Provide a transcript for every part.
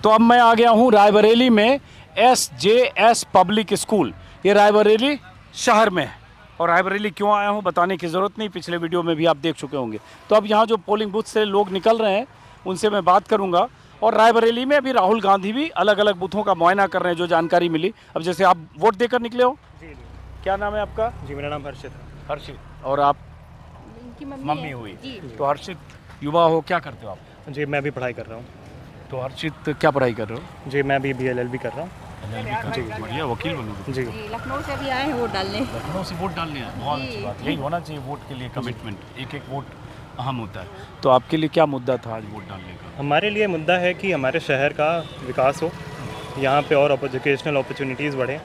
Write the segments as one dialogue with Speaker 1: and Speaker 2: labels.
Speaker 1: तो अब मैं आ गया हूँ रायबरेली में SJS पब्लिक स्कूल। ये रायबरेली शहर में है और रायबरेली क्यों आया हूँ बताने की ज़रूरत नहीं, पिछले वीडियो में भी आप देख चुके होंगे। तो अब यहाँ जो पोलिंग बूथ से लोग निकल रहे हैं उनसे मैं बात करूँगा। और रायबरेली में अभी राहुल गांधी भी अलग अलग बूथों का मुआयना कर रहे हैं, जो जानकारी मिली। अब जैसे आप वोट देकर निकले हो?
Speaker 2: जी।
Speaker 1: क्या नाम है आपका?
Speaker 2: जी, मेरा नाम हर्षित है।
Speaker 1: हर्षित। और आप?
Speaker 3: इनकी
Speaker 1: मम्मी हुई। तो हर्षित युवा हो, क्या करते हो आप?
Speaker 2: जी, मैं भी पढ़ाई कर रहा हूँ।
Speaker 1: तो हर्षित क्या पढ़ाई कर रहे हो?
Speaker 2: जी, मैं भी BLLB कर रहा हूँ।
Speaker 1: जी, बढ़िया, वकील बनोगे?
Speaker 2: जी।
Speaker 3: लखनऊ से भी आए हैं वोट डालने।
Speaker 1: लखनऊ से वोट डालने हैं, बहुत अच्छी बात। यही होना चाहिए वोट के लिए कमिटमेंट, एक एक वोट अहम होता है। तो आपके लिए क्या मुद्दा था आज वोट डालने का?
Speaker 2: हमारे लिए मुद्दा है कि हमारे शहर का विकास हो, यहाँ पे और एजुकेशनल अपॉर्चुनिटीज़ बढ़ें,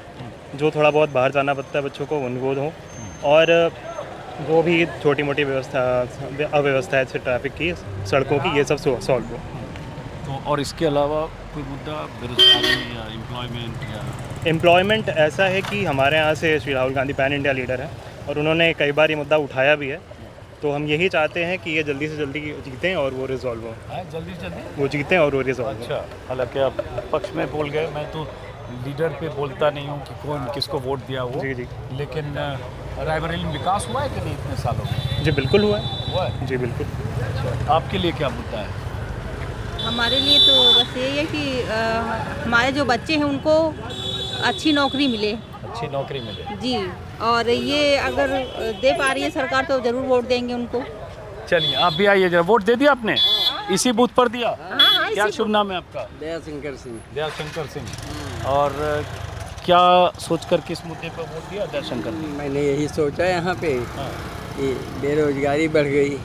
Speaker 2: जो थोड़ा बहुत बाहर जाना पड़ता है बच्चों को उनको हो, और जो भी छोटी मोटी अव्यवस्था है, जैसे ट्रैफिक की, सड़कों की, ये सब सॉल्व हो।
Speaker 1: तो और इसके अलावा कोई मुद्दा बेरोजगारी या एम्प्लॉयमेंट या?
Speaker 2: एम्प्लॉयमेंट ऐसा है कि हमारे यहाँ से Shri Rahul Gandhi pan India leader हैं और उन्होंने कई बार ये मुद्दा उठाया भी है। तो हम यही चाहते हैं कि ये जल्दी से जल्दी जीतें और वो रिजॉल्व हो।
Speaker 1: जल्दी से जल्दी
Speaker 2: वो जीतें और वो रिजॉल्व हो।
Speaker 1: अच्छा, हालांकि आप पक्ष में बोल गए, मैं तो लीडर पे बोलता नहीं हूँ कि कौन किसको वोट दिया वो।
Speaker 2: जी जी।
Speaker 1: लेकिन रायबरेली में विकास हुआ है कि नहीं इतने सालों में?
Speaker 2: जी बिल्कुल हुआ है।
Speaker 1: हुआ है?
Speaker 2: जी बिल्कुल।
Speaker 1: अच्छा, आपके लिए क्या मुद्दा है?
Speaker 3: हमारे लिए तो बस यही है कि हमारे जो बच्चे हैं उनको अच्छी नौकरी मिले।
Speaker 1: अच्छी नौकरी मिले
Speaker 3: जी, और ये अगर दे पा रही है सरकार तो ज़रूर वोट देंगे उनको।
Speaker 1: चलिए आप भी आइए जरा। वोट दे दिया आपने? इसी बूथ पर दिया?
Speaker 3: हाँ,
Speaker 1: क्या शुभ नाम है आपका?
Speaker 4: दयाशंकर सिंह।
Speaker 1: दयाशंकर सिंह। और क्या सोचकर किस मुद्दे पर वोट दिया दयाशंकर ने?
Speaker 4: मैंने यही सोचा यहाँ पे
Speaker 1: हाँ,
Speaker 4: कि बेरोजगारी बढ़ गई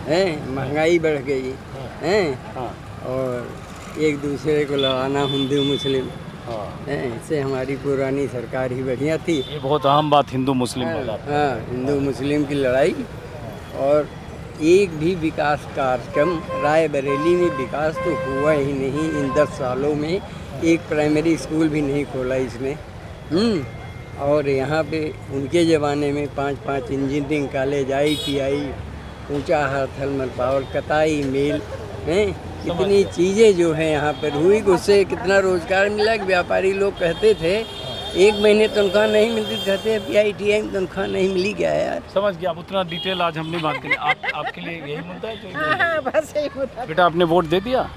Speaker 4: है, महंगाई बढ़ गई है,
Speaker 1: हाँ,
Speaker 4: और एक दूसरे को लड़ाना हिंदू मुस्लिम
Speaker 1: हाँ।
Speaker 4: है, इससे हमारी पुरानी सरकार ही बढ़िया थी।
Speaker 1: ये बहुत अहम बात हिंदू मुस्लिम वाला।
Speaker 4: हाँ, हिंदू मुस्लिम की लड़ाई। और एक भी विकास कार्यक्रम रायबरेली में विकास तो हुआ ही नहीं इन 10 सालों में। एक प्राइमरी स्कूल भी नहीं खोला इसने। और यहाँ पे उनके ज़माने में 5-5 इंजीनियरिंग कॉलेज, ITI, ऊंचा हाथ, थर्मल पावर, कताई मिल हैं, इतनी चीज़ें जो हैं यहाँ पर हुई। उससे कितना रोज़गार मिला कि व्यापारी लोग कहते थे 1 महीने तनख्वाह नहीं मिलती, कहते हैं ITI में तनख्वाह नहीं मिली। क्या है यार?
Speaker 1: समझ गया। अब उतना डिटेल आज हम नहीं बात करें। आपके लिए यही मुद्दा है जो?
Speaker 3: हाँ, बस यही मुद्दा।
Speaker 1: बेटा आपने वोट दे दिया?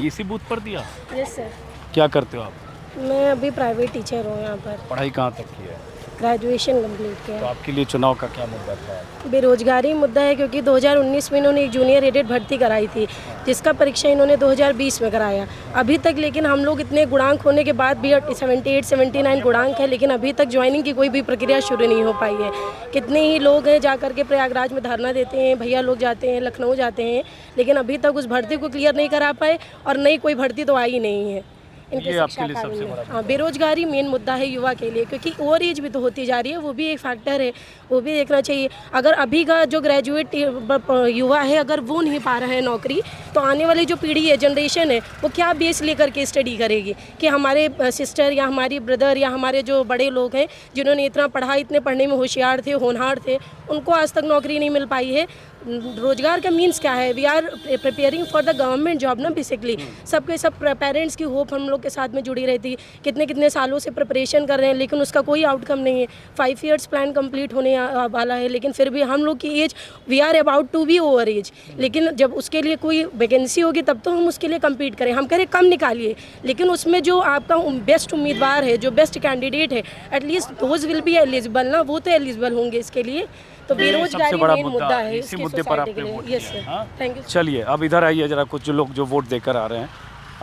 Speaker 1: इसी बूथ पर दिया?
Speaker 5: Yes sir.
Speaker 1: क्या करते हो आप?
Speaker 5: मैं अभी प्राइवेट टीचर हूँ यहाँ पर।
Speaker 1: पढ़ाई कहाँ तक की है?
Speaker 5: ग्रेजुएशन कंप्लीट किया
Speaker 1: तो
Speaker 5: है।
Speaker 1: आपके लिए चुनाव का क्या मुद्दा था?
Speaker 5: बेरोजगारी मुद्दा है, क्योंकि 2019 में इन्होंने एक जूनियर एडेड भर्ती कराई थी, जिसका परीक्षा इन्होंने 2020 में कराया अभी तक। लेकिन हम लोग इतने गुणांक होने के बाद भी 78-79 गुणांक है, लेकिन अभी तक ज्वाइनिंग की कोई भी प्रक्रिया शुरू नहीं हो पाई है। कितने ही लोग हैं जा करके प्रयागराज में धरना देते हैं, भैया लोग जाते हैं, लखनऊ जाते हैं, लेकिन अभी तक उस भर्ती को क्लियर नहीं करा पाए और नई कोई भर्ती तो आई नहीं है इनके
Speaker 1: ये आपके
Speaker 5: शिक्षा
Speaker 1: लिए
Speaker 5: कानून
Speaker 1: सबसे
Speaker 5: में।
Speaker 1: बड़ा
Speaker 5: हाँ, बेरोजगारी मेन मुद्दा है युवा के लिए, क्योंकि ओवर एज भी तो होती जा रही है, वो भी एक फैक्टर है, वो भी देखना चाहिए। अगर अभी का जो ग्रेजुएट युवा है अगर वो नहीं पा रहा है नौकरी, तो आने वाली जो पीढ़ी है, जनरेशन है, वो क्या बेस लेकर के स्टडी करेगी कि हमारे सिस्टर या हमारी ब्रदर या हमारे जो बड़े लोग हैं जिन्होंने इतना पढ़ा, इतने पढ़ने में होशियार थे, होनहार थे, उनको आज तक नौकरी नहीं मिल पाई है। रोजगार का मीन्स क्या है? We are preparing for the government job ना, बेसिकली सबके सब पेरेंट्स की होप हम लोग के साथ में जुड़ी रहती है। कितने सालों से प्रिपरेशन कर रहे हैं, लेकिन उसका कोई आउटकम नहीं है। 5 ईयर्स प्लान कंप्लीट होने वाला है, लेकिन फिर भी हम लोग की age, we are about to be over age. लेकिन जब उसके लिए कोई वैकेंसी होगी तब तो हम उसके लिए कम्पीट करें। हम कह रहे कम निकालिए, लेकिन उसमें जो आपका बेस्ट उम्मीदवार है, जो बेस्ट कैंडिडेट है, at least those will be eligible ना, वो तो एलिजिबल होंगे इसके लिए। तो बेरोजगारी मेन मुद्दा है
Speaker 1: इसी मुद्दे पर आपने वोट
Speaker 5: यस
Speaker 1: किया।
Speaker 5: सर,
Speaker 1: हाँ?
Speaker 5: Thank you.
Speaker 1: चलिए अब इधर आइए जरा, कुछ जो लोग जो वोट देकर आ रहे हैं,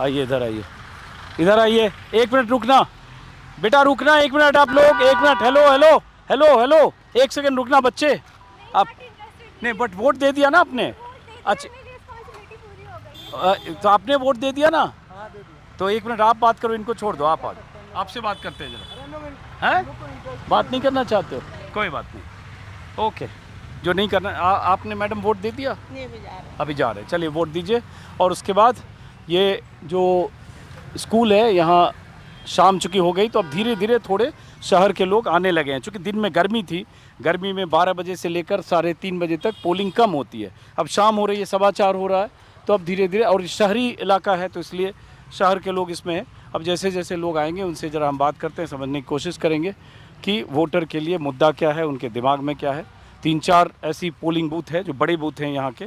Speaker 1: आइए इधर आइए, इधर आइए। 1 मिनट रुकना बेटा, रुकना 1 मिनट। आप लोग 1 minute, hello hello hello hello, 1 second रुकना बच्चे। आप नहीं, बट वोट दे दिया ना आपने? अच्छा, तो आपने वोट दे दिया ना? तो 1 मिनट आप बात करो, इनको छोड़ दो। आप आपसे बात करते हैं जरा। हैं? बात नहीं करना चाहते हो? कोई बात नहीं, ओके। जो नहीं करना, आपने मैडम वोट दे दिया?
Speaker 3: नहीं,
Speaker 1: अभी जा रहे हैं। चलिए वोट दीजिए। और उसके बाद ये जो स्कूल है यहाँ शाम चुकी हो गई, तो अब धीरे धीरे थोड़े शहर के लोग आने लगे हैं। चूँकि दिन में गर्मी थी, गर्मी में 12 बजे से लेकर 3:30 बजे तक पोलिंग कम होती है। अब शाम हो रही है, 4:15 हो रहा है, तो अब धीरे धीरे, और शहरी इलाका है तो इसलिए शहर के लोग इसमें हैं। अब जैसे जैसे लोग आएंगे उनसे ज़रा हम बात करते हैं, समझने की कोशिश करेंगे कि वोटर के लिए मुद्दा क्या है, उनके दिमाग में क्या है। 3-4 ऐसी पोलिंग बूथ है जो बड़े बूथ हैं यहाँ के,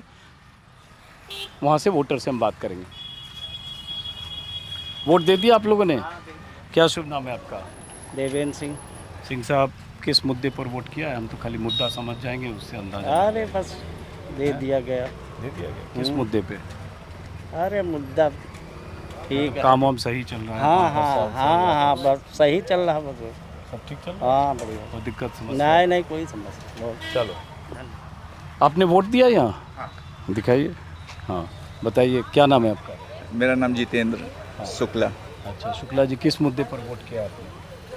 Speaker 1: वहाँ से वोटर से हम बात करेंगे। वोट दे दिया आप लोगों ने? क्या शुभ नाम है आपका?
Speaker 6: देवेंद्र सिंह।
Speaker 1: सिंह साहब, किस मुद्दे पर वोट किया है? हम तो खाली मुद्दा समझ जाएंगे, उससे अंदाजा
Speaker 6: अरे बस दे दिया गया।
Speaker 1: दे दिया गया। किस मुद्दे पे?
Speaker 6: अरे मुद्दा ठीक है।
Speaker 1: काम वाम सही चल रहा है?
Speaker 6: हाँ हाँ हाँ हाँ, बस सही चल रहा है, बस
Speaker 1: सब ठीक चल रहा है?
Speaker 6: हाँ बढ़िया।
Speaker 1: कोई दिक्कत समस्या?
Speaker 6: नहीं नहीं, कोई समस्या नहीं।
Speaker 1: चलो, आपने वोट दिया यहाँ? दिखाइए। हाँ, बताइए क्या नाम है आपका?
Speaker 7: मेरा नाम जितेंद्र शुक्ला।
Speaker 1: अच्छा, शुक्ला जी, किस मुद्दे पर वोट किया आपने?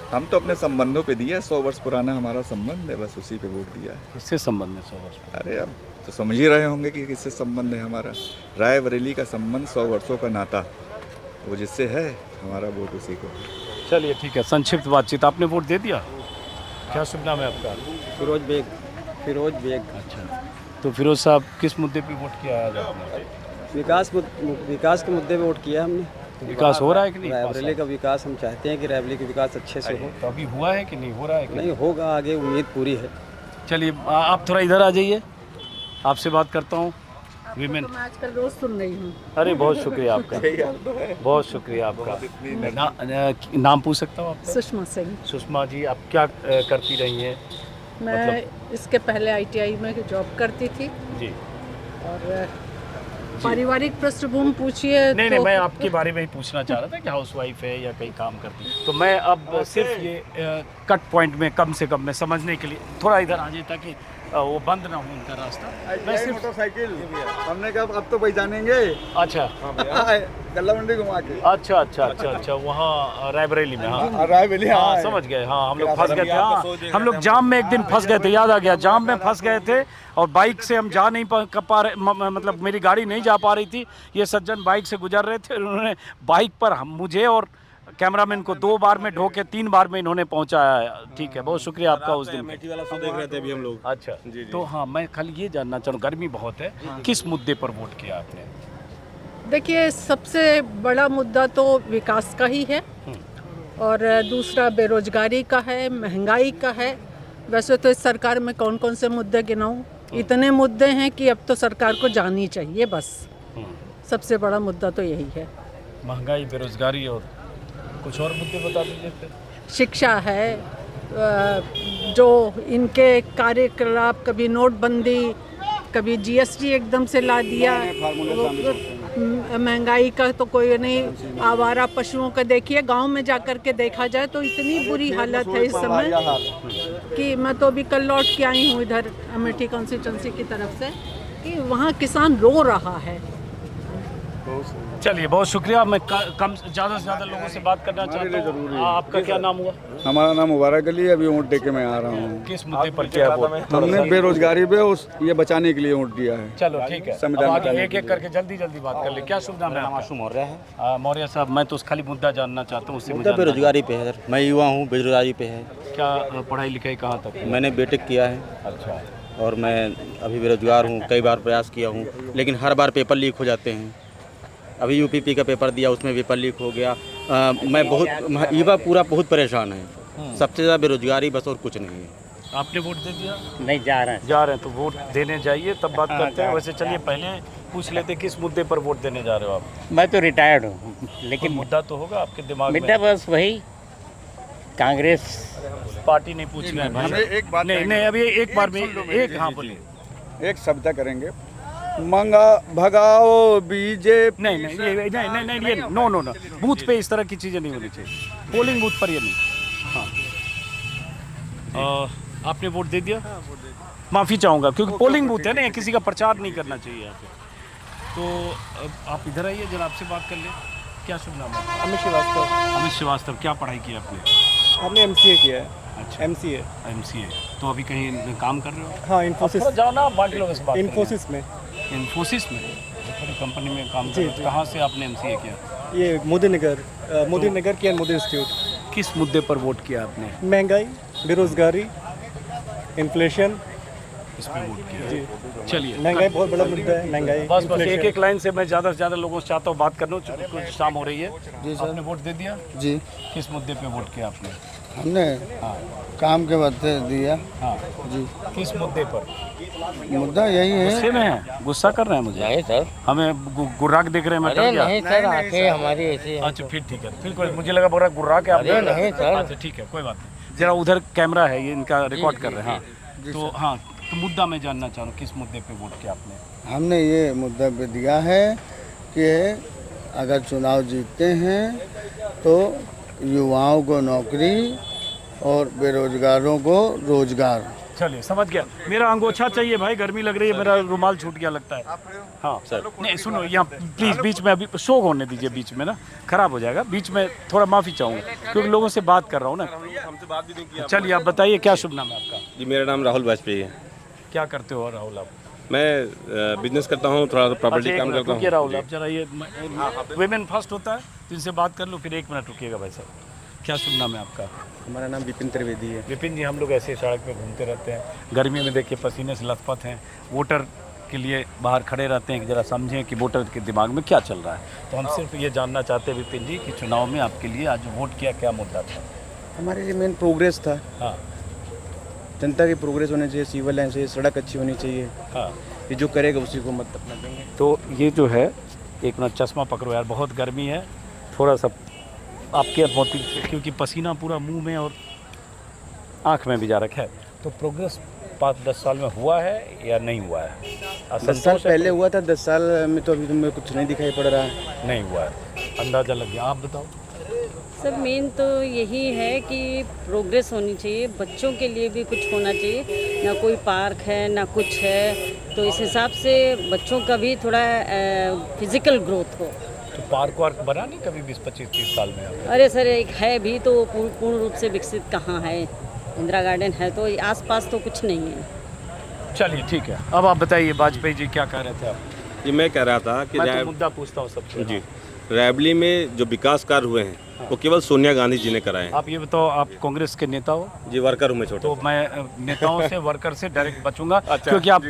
Speaker 7: हम तो अपने संबंधों पे दिया, 100 वर्ष पुराना हमारा संबंध है, बस उसी पे वोट दिया है।
Speaker 1: किससे संबंध है 100 वर्ष?
Speaker 7: अरे अब तो समझ ही रहे होंगे कि किससे संबंध है हमारा। रायबरेली का संबंध 100 वर्षों का नाता, वो जिससे है हमारा वोट उसी को।
Speaker 1: चलिए ठीक है, संक्षिप्त बातचीत। आपने वोट दे दिया? क्या शुभ नाम है आपका?
Speaker 4: फिरोज बेग। फिरोज बेग।
Speaker 1: अच्छा, तो फिरोज साहब, किस मुद्दे पे वोट किया आज आपने?
Speaker 4: विकास के मुद्दे पे वोट किया हमने।
Speaker 1: विकास हो रहा है कि नहीं?
Speaker 4: रायबरेली का विकास, हम चाहते हैं कि रायबरेली का विकास अच्छे से हो।
Speaker 1: तो अभी हुआ है कि नहीं हो रहा है?
Speaker 4: नहीं होगा, आगे उम्मीद पूरी है।
Speaker 1: चलिए, आप थोड़ा इधर आ जाइए, आपसे बात करता हूँ। वीमेन,
Speaker 8: मैं आजकल रोज सुन रही हूँ।
Speaker 1: अरे बहुत शुक्रिया आपका, बहुत शुक्रिया आपका। नाम पूछ सकता हूँ आपका?
Speaker 8: सुषमा सिंह।
Speaker 1: सुषमा जी, आप क्या करती रही हैं?
Speaker 8: मैं इसके पहले ITI में जॉब करती थी
Speaker 1: जी।
Speaker 8: और पारिवारिक पृष्ठभूमि पूछिए
Speaker 1: नहीं
Speaker 8: तो
Speaker 1: नहीं, मैं आपके बारे में ही पूछना चाह रहा था कि हाउसवाइफ है या कहीं काम करती है। तो मैं अब सिर्फ ये कट पॉइंट में कम से कम मैं समझने के लिए थोड़ा इधर आ जाए ताकि वो बंद ना हो उनका रास्ता। मैं सिर्फ
Speaker 7: मोटरसाइकिल हमने कहा अब तो पहचानेंगे।
Speaker 1: अच्छा,
Speaker 7: गल्ला मंडी घुमा के।
Speaker 1: अच्छा अच्छा अच्छा अच्छा, वहाँ रायबरेली में? हाँ
Speaker 7: रायबरेली,
Speaker 1: हाँ समझ गए। हाँ, हम लोग फंस गए थे। हाँ, हम लोग जाम में एक दिन फंस गए थे, याद आ गया। जाम में फंस गए थे और बाइक से हम जा नहीं पा रहे, मतलब मेरी गाड़ी नहीं जा पा रही थी। ये सज्जन बाइक से गुजर रहे थे, उन्होंने बाइक पर मुझे और कैमरामैन को 2 बार में ढोके 3 बार में इन्होंने पहुंचाया। ठीक है, बहुत शुक्रिया आपका। उस दिन
Speaker 2: मेथी वाला शो देख रहे थे अभी हम लोग।
Speaker 1: अच्छा जी। तो हाँ, मैं खाली ये जानना चाहूँ, गर्मी बहुत है, किस मुद्दे पर वोट किया आपने?
Speaker 8: देखिए, सबसे बड़ा मुद्दा तो विकास का ही है और दूसरा बेरोजगारी का है, महंगाई का है। वैसे तो इस सरकार में कौन कौन से मुद्दे गिनाऊँ, इतने मुद्दे हैं कि अब तो सरकार को जानी चाहिए। बस सबसे बड़ा मुद्दा तो यही है,
Speaker 1: महंगाई, बेरोजगारी, और कुछ और मुद्दे बता दीजिए फिर।
Speaker 8: शिक्षा है, जो इनके कार्यकलाप, कभी नोटबंदी, कभी GST एकदम से ला दिया। महंगाई का तो कोई नहीं, आवारा पशुओं का देखिए, गांव में जाकर के देखा जाए तो इतनी बुरी हालत है इस समय कि मैं तो अभी कल लौट के आई हूँ इधर अमेठी कॉन्स्टिट्यूंसी की तरफ से, कि वहाँ किसान रो रहा है।
Speaker 1: चलिए, बहुत शुक्रिया। मैं कम ज़्यादा से ज़्यादा लोगों से बात करना चाहता हूँ। आपका क्या नाम हुआ?
Speaker 7: हमारा नाम मुबारक अली, अभी वोट दे के मैं आ रहा हूँ।
Speaker 1: किस मुद्दे पर किया वोट?
Speaker 7: हमने बेरोजगारी पे ये बचाने के लिए वोट दिया है।
Speaker 1: चलो ठीक है, अब आगे एक एक करके जल्दी जल्दी बात कर ले। क्या शुभ नाम है आपका?
Speaker 6: मासूम मौर्य है।
Speaker 1: मौर्य साहब, मैं तो खाली मुद्दा जानना चाहता हूँ, उससे
Speaker 6: मुद्दा बेरोजगारी पे है। मैं युवा हूँ, बेरोजगारी पे है।
Speaker 1: क्या पढ़ाई लिखाई कहाँ तक?
Speaker 6: मैंने बीटेक किया है।
Speaker 1: अच्छा।
Speaker 6: और मैं अभी बेरोजगार हूँ, कई बार प्रयास किया हूँ, लेकिन हर बार पेपर लीक हो जाते हैं। अभी UPP का पेपर दिया, उसमें पेपर लीक हो गया। मैं बहुत युवा पूरा बहुत परेशान है। सबसे ज़्यादा बेरोजगारी, बस और कुछ नहीं है।
Speaker 1: आपने वोट दे दिया?
Speaker 6: नहीं, जा रहे
Speaker 1: हैं तो वोट देने जाइए, तब बात करते हैं। वैसे चलिए पहले पूछ लेते, किस मुद्दे पर वोट देने जा रहे हो आप?
Speaker 9: मैं तो रिटायर्ड हूँ, लेकिन
Speaker 1: मुद्दा तो होगा आपके दिमाग में।
Speaker 9: मुद्दा बस वही, कांग्रेस
Speaker 1: पार्टी नहीं पूछ रहे हैं भाई।
Speaker 7: एक बात
Speaker 1: नहीं, अभी एक बार में एक, हाँ बोलिए।
Speaker 7: एक शब्द करेंगे, मंगा भगाओ बीजेपी।
Speaker 1: नहीं, ये नो, बूथ पे इस तरह की चीज़ें नहीं होनी चाहिए। पोलिंग बूथ पर ये नहीं। हाँ, आपने वोट दे दिया? माफ़ी चाहूँगा, क्योंकि पोलिंग बूथ है ना, किसी का प्रचार नहीं करना चाहिए यहाँ पे। तो आप इधर आइए, जरा आपसे बात कर ले। क्या शुभ नाम है?
Speaker 2: अमित श्रीवास्तव।
Speaker 1: अमित श्रीवास्तव, क्या पढ़ाई की आपने?
Speaker 2: हमने MCA किया है।
Speaker 1: अच्छा, MCA। तो अभी कहीं काम कर रहे हो?
Speaker 2: हाँ, इन्फोसिस।
Speaker 1: जाओ ना, बाकी लोगों से बात।
Speaker 2: इन्फोसिस में।
Speaker 1: इन्फोसिस में बड़ी कंपनी में काम कर रहे हो। कहाँ से आपने MCA किया?
Speaker 2: ये मोदी नगर किया, मोदी इंस्टीट्यूट।
Speaker 1: किस मुद्दे पर वोट किया आपने?
Speaker 2: महंगाई, बेरोजगारी, इन्फ्लेशन
Speaker 1: इस पे वोट किया। चलिए,
Speaker 2: महंगाई बहुत बड़ा मुद्दा है, महंगाई।
Speaker 1: बस एक एक लाइन से मैं ज़्यादा से ज़्यादा लोगों से चाहता हूँ बात करना, कुछ शाम हो रही है।
Speaker 10: जी सर।
Speaker 1: आपने वोट दे दिया?
Speaker 10: जी।
Speaker 1: किस मुद्दे पे वोट किया आपने?
Speaker 10: हमने काम के बदले दिया।
Speaker 1: हाँ
Speaker 10: जी।
Speaker 1: किस मुद्दे पर?
Speaker 10: मुद्दा यही है।
Speaker 1: गुस्से में है? गुस्सा कर रहे हैं मुझे?
Speaker 9: नहीं सर,
Speaker 1: हमें गुर्राक देख रहे हैं, मैं डर गया।
Speaker 9: नहीं सर, आंखें हमारी ऐसी हैं।
Speaker 1: अच्छा फिर ठीक है, फिर कोई मुझे लगा बोला गुर्राक है आप।
Speaker 9: अरे नहीं सर।
Speaker 1: अच्छा ठीक है, कोई बात नहीं। जरा उधर कैमरा है, ये इनका रिकॉर्ड कर रहे हैं। हाँ तो हाँ, तो मुद्दा मैं जानना चाह रहा हूँ, किस मुद्दे पे वोट किया आपने?
Speaker 10: हमने ये मुद्दा पे दिया है कि अगर चुनाव जीतते हैं तो युवाओं को नौकरी और बेरोजगारों को रोजगार।
Speaker 1: चलिए समझ गया। मेरा अंगोछा चाहिए भाई, गर्मी लग रही है, मेरा रुमाल छूट गया लगता है। हाँ सर, नहीं सुनो यहाँ प्लीज़, बीच में अभी शो होने दीजिए, बीच में ना खराब हो जाएगा। बीच में थोड़ा माफ़ी चाहूँगा क्योंकि लोगों से बात कर रहा हूँ ना। चलिए आप बताइए, क्या शुभ नाम है आपका?
Speaker 11: जी मेरा नाम राहुल वाजपेयी है।
Speaker 1: क्या करते हो राहुल आप?
Speaker 11: मैं बिजनेस करता हूँ, थोड़ा प्रॉपर्टी काम करता हूँ।
Speaker 1: राहुल आप जरा ये वुमेन फर्स्ट होता है तो इनसे बात कर लो, फिर 1 मिनट रुकिएगा भाई साहब। क्या शुभ नाम है आपका?
Speaker 2: हमारा नाम विपिन त्रिवेदी है।
Speaker 1: विपिन जी, हम लोग ऐसे सड़क पे घूमते रहते हैं, गर्मी में देखिए पसीने से लथपथ हैं, वोटर के लिए बाहर खड़े रहते हैं कि जरा समझें कि वोटर के दिमाग में क्या चल रहा है। तो हम सिर्फ ये जानना चाहते हैं विपिन जी कि चुनाव में आपके लिए आज वोट किया, क्या मुद्दा था?
Speaker 2: हमारे लिए मेन प्रोग्रेस था।
Speaker 1: हाँ
Speaker 2: जनता की प्रोग्रेस होनी चाहिए, सिविल लाइन से सड़क अच्छी होनी चाहिए।
Speaker 1: हाँ,
Speaker 2: ये जो करेगा उसी को मत अपना देंगे।
Speaker 1: तो ये जो है, एक मिनट चश्मा पकड़ो यार, बहुत गर्मी है, थोड़ा सा आपके मोती से, क्योंकि पसीना पूरा मुंह में और आँख में भी जा रखा है। तो प्रोग्रेस 5-10 साल में हुआ है या नहीं हुआ है?
Speaker 2: 10 साल पहले हुआ था, 10 साल में तो अभी तुम्हें कुछ नहीं दिखाई पड़ रहा है।
Speaker 1: नहीं हुआ है, अंदाज़ा लग गया। आप बताओ।
Speaker 3: सर मेन तो यही है कि प्रोग्रेस होनी चाहिए, बच्चों के लिए भी कुछ होना चाहिए। ना कोई पार्क है ना कुछ है, तो इस हिसाब से बच्चों का भी थोड़ा फिजिकल ग्रोथ हो।
Speaker 1: तो पार्क वार्क बना नहीं कभी 20-25-30 साल में?
Speaker 3: अरे सर एक है भी, तो पूर्ण रूप से विकसित कहाँ है? इंदिरा गार्डन है तो आसपास तो कुछ नहीं है।
Speaker 1: चलिए ठीक है, अब आप बताइए वाजपेयी जी क्या कह रहे थे आप?
Speaker 11: जी मैं कह रहा था कि
Speaker 1: मैं तो मुद्दा पूछता हूँ सबसे।
Speaker 11: जी रायबरेली में जो विकास कार्य हुए हैं वो केवल सोनिया गांधी जी ने कराए हैं।
Speaker 1: आप ये बताओ, आप कांग्रेस के नेता हो?
Speaker 11: जी वर्कर हूँ मैं छोटा।
Speaker 1: तो मैं नेताओं से वर्कर से डायरेक्ट बचूंगा। क्योंकि आप